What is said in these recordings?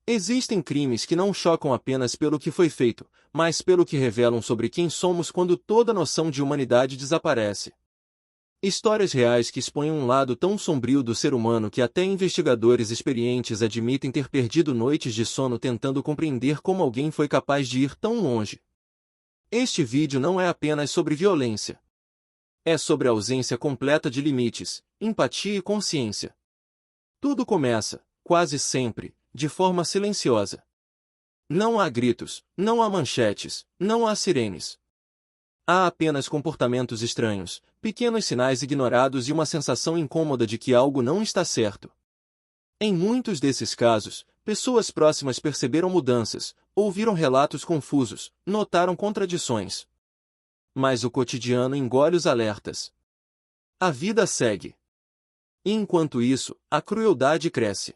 Existem crimes que não chocam apenas pelo que foi feito, mas pelo que revelam sobre quem somos quando toda noção de humanidade desaparece. Histórias reais que expõem um lado tão sombrio do ser humano que até investigadores experientes admitem ter perdido noites de sono tentando compreender como alguém foi capaz de ir tão longe. Este vídeo não é apenas sobre violência. É sobre a ausência completa de limites, empatia e consciência. Tudo começa, quase sempre, de forma silenciosa. Não há gritos, não há manchetes, não há sirenes. Há apenas comportamentos estranhos, pequenos sinais ignorados e uma sensação incômoda de que algo não está certo. Em muitos desses casos, pessoas próximas perceberam mudanças, ouviram relatos confusos, notaram contradições. Mas o cotidiano engole os alertas. A vida segue. E enquanto isso, a crueldade cresce.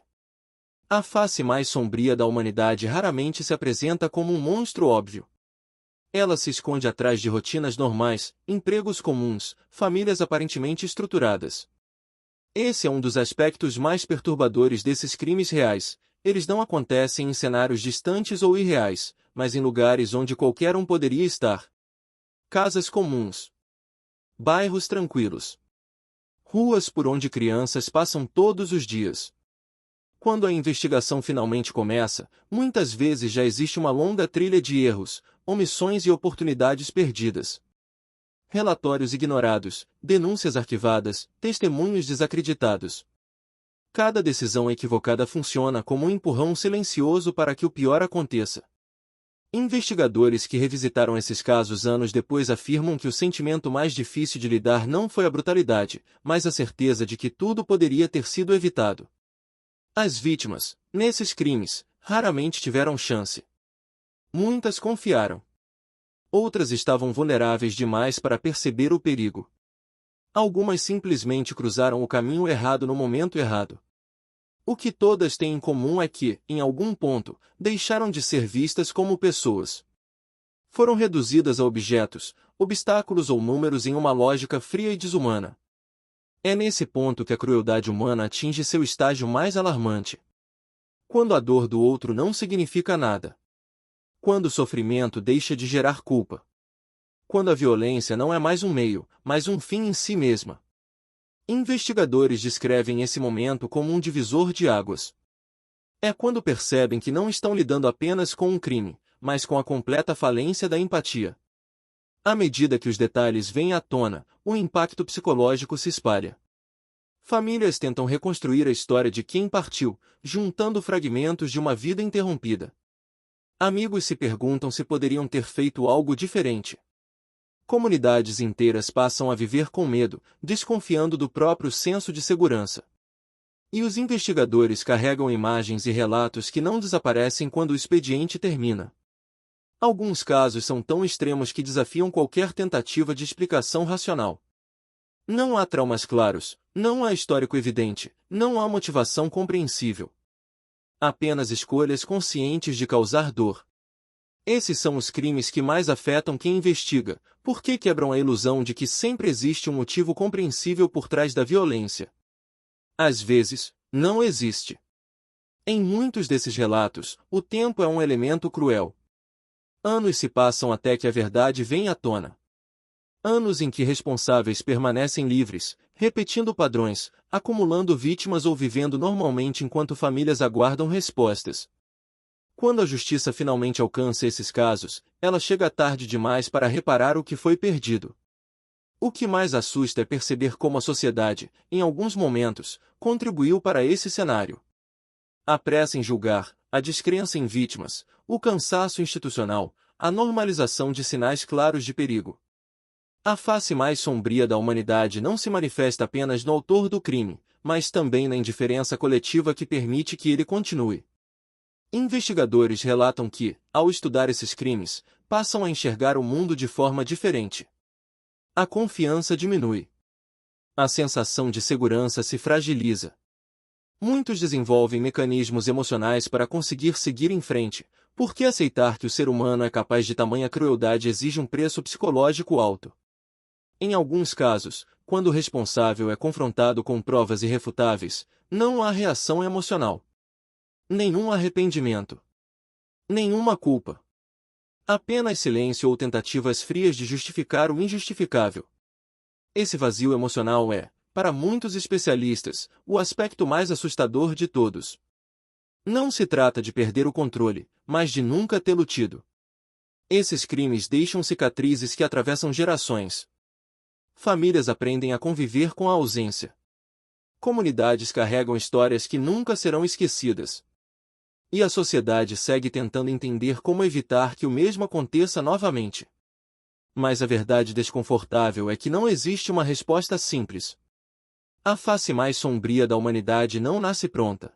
A face mais sombria da humanidade raramente se apresenta como um monstro óbvio. Ela se esconde atrás de rotinas normais, empregos comuns, famílias aparentemente estruturadas. Esse é um dos aspectos mais perturbadores desses crimes reais. Eles não acontecem em cenários distantes ou irreais, mas em lugares onde qualquer um poderia estar. Casas comuns. Bairros tranquilos. Ruas por onde crianças passam todos os dias. Quando a investigação finalmente começa, muitas vezes já existe uma longa trilha de erros, omissões e oportunidades perdidas. Relatórios ignorados, denúncias arquivadas, testemunhos desacreditados. Cada decisão equivocada funciona como um empurrão silencioso para que o pior aconteça. Investigadores que revisitaram esses casos anos depois afirmam que o sentimento mais difícil de lidar não foi a brutalidade, mas a certeza de que tudo poderia ter sido evitado. As vítimas, nesses crimes, raramente tiveram chance. Muitas confiaram. Outras estavam vulneráveis demais para perceber o perigo. Algumas simplesmente cruzaram o caminho errado no momento errado. O que todas têm em comum é que, em algum ponto, deixaram de ser vistas como pessoas. Foram reduzidas a objetos, obstáculos ou números em uma lógica fria e desumana. É nesse ponto que a crueldade humana atinge seu estágio mais alarmante. Quando a dor do outro não significa nada. Quando o sofrimento deixa de gerar culpa. Quando a violência não é mais um meio, mas um fim em si mesma. Investigadores descrevem esse momento como um divisor de águas. É quando percebem que não estão lidando apenas com um crime, mas com a completa falência da empatia. À medida que os detalhes vêm à tona, o impacto psicológico se espalha. Famílias tentam reconstruir a história de quem partiu, juntando fragmentos de uma vida interrompida. Amigos se perguntam se poderiam ter feito algo diferente. Comunidades inteiras passam a viver com medo, desconfiando do próprio senso de segurança. E os investigadores carregam imagens e relatos que não desaparecem quando o expediente termina. Alguns casos são tão extremos que desafiam qualquer tentativa de explicação racional. Não há traumas claros, não há histórico evidente, não há motivação compreensível. Apenas escolhas conscientes de causar dor. Esses são os crimes que mais afetam quem investiga, porque quebram a ilusão de que sempre existe um motivo compreensível por trás da violência. Às vezes, não existe. Em muitos desses relatos, o tempo é um elemento cruel. Anos se passam até que a verdade vem à tona. Anos em que responsáveis permanecem livres, repetindo padrões, acumulando vítimas ou vivendo normalmente enquanto famílias aguardam respostas. Quando a justiça finalmente alcança esses casos, ela chega tarde demais para reparar o que foi perdido. O que mais assusta é perceber como a sociedade, em alguns momentos, contribuiu para esse cenário. A pressa em julgar, a descrença em vítimas, o cansaço institucional, a normalização de sinais claros de perigo. A face mais sombria da humanidade não se manifesta apenas no autor do crime, mas também na indiferença coletiva que permite que ele continue. Investigadores relatam que, ao estudar esses crimes, passam a enxergar o mundo de forma diferente. A confiança diminui. A sensação de segurança se fragiliza. Muitos desenvolvem mecanismos emocionais para conseguir seguir em frente, porque aceitar que o ser humano é capaz de tamanha crueldade exige um preço psicológico alto. Em alguns casos, quando o responsável é confrontado com provas irrefutáveis, não há reação emocional. Nenhum arrependimento. Nenhuma culpa. Apenas silêncio ou tentativas frias de justificar o injustificável. Esse vazio emocional é, para muitos especialistas, o aspecto mais assustador de todos. Não se trata de perder o controle, mas de nunca tê-lo tido. Esses crimes deixam cicatrizes que atravessam gerações. Famílias aprendem a conviver com a ausência. Comunidades carregam histórias que nunca serão esquecidas. E a sociedade segue tentando entender como evitar que o mesmo aconteça novamente. Mas a verdade desconfortável é que não existe uma resposta simples. A face mais sombria da humanidade não nasce pronta.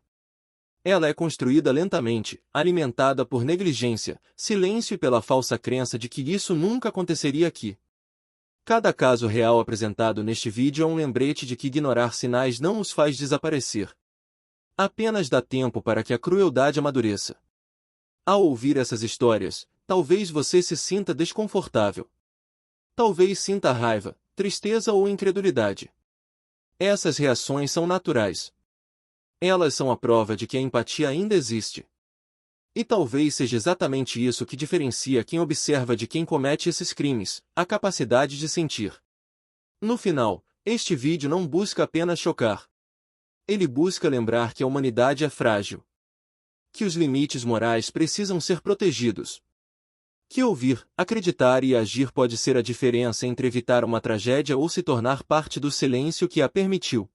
Ela é construída lentamente, alimentada por negligência, silêncio e pela falsa crença de que isso nunca aconteceria aqui. Cada caso real apresentado neste vídeo é um lembrete de que ignorar sinais não os faz desaparecer. Apenas dá tempo para que a crueldade amadureça. Ao ouvir essas histórias, talvez você se sinta desconfortável. Talvez sinta raiva, tristeza ou incredulidade. Essas reações são naturais. Elas são a prova de que a empatia ainda existe. E talvez seja exatamente isso que diferencia quem observa de quem comete esses crimes, a capacidade de sentir. No final, este vídeo não busca apenas chocar. Ele busca lembrar que a humanidade é frágil. Que os limites morais precisam ser protegidos. Que ouvir, acreditar e agir pode ser a diferença entre evitar uma tragédia ou se tornar parte do silêncio que a permitiu.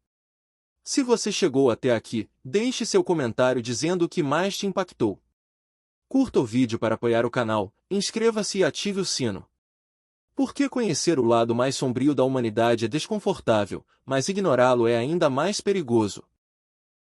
Se você chegou até aqui, deixe seu comentário dizendo o que mais te impactou. Curta o vídeo para apoiar o canal, inscreva-se e ative o sino. Porque conhecer o lado mais sombrio da humanidade é desconfortável, mas ignorá-lo é ainda mais perigoso.